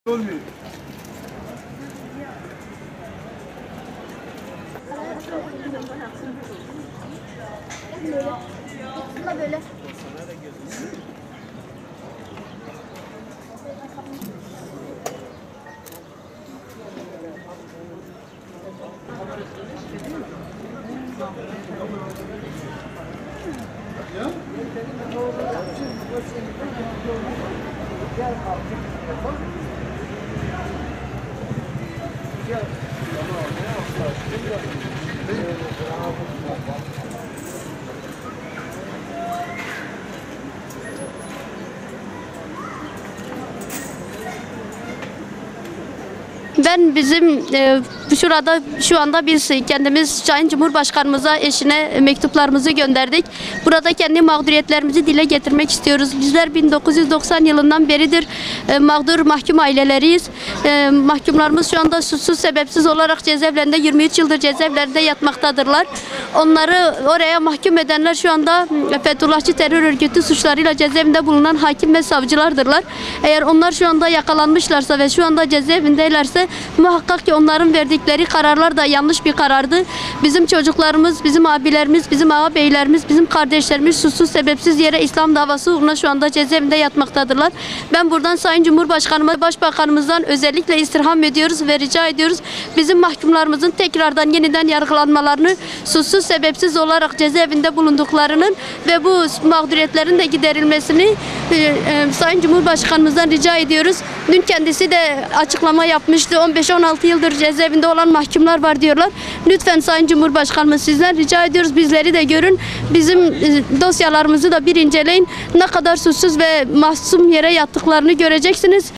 Olmuyor. Böyle. Ben şu anda biz kendimiz Sayın Cumhurbaşkanımıza, eşine mektuplarımızı gönderdik. Burada kendi mağduriyetlerimizi dile getirmek istiyoruz. Bizler 1990 yılından beridir mağdur mahkum aileleriyiz. Mahkumlarımız şu anda suçsuz sebepsiz olarak cezaevlerinde 23 yıldır cezaevlerinde yatmaktadırlar. Onları oraya mahkum edenler şu anda Fethullahçı terör örgütü suçlarıyla cezaevinde bulunan hakim ve savcılardırlar. Eğer onlar şu anda yakalanmışlarsa ve şu anda cezaevindeylerse muhakkak ki onların verdikleri kararlar da yanlış bir karardı. Bizim çocuklarımız, bizim abilerimiz, bizim ağabeylerimiz, bizim kardeşlerimiz suçsuz sebepsiz yere İslam davası uğruna şu anda cezaevinde yatmaktadırlar. Ben buradan Sayın Cumhurbaşkanıma, Başbakanımızdan özellikle istirham ediyoruz ve rica ediyoruz. Bizim mahkumlarımızın tekrardan yeniden yargılanmalarını, suçsuz sebepsiz olarak cezaevinde bulunduklarının ve bu mağduriyetlerin de giderilmesini Sayın Cumhurbaşkanımızdan rica ediyoruz. Dün kendisi de açıklama yapmıştı. 15-16 yıldır cezaevinde olan mahkumlar var diyorlar. Lütfen Sayın Cumhurbaşkanımız, sizden rica ediyoruz, bizleri de görün. Bizim dosyalarımızı da bir inceleyin. Ne kadar suçsuz ve masum yere yattıklarını göreceksiniz.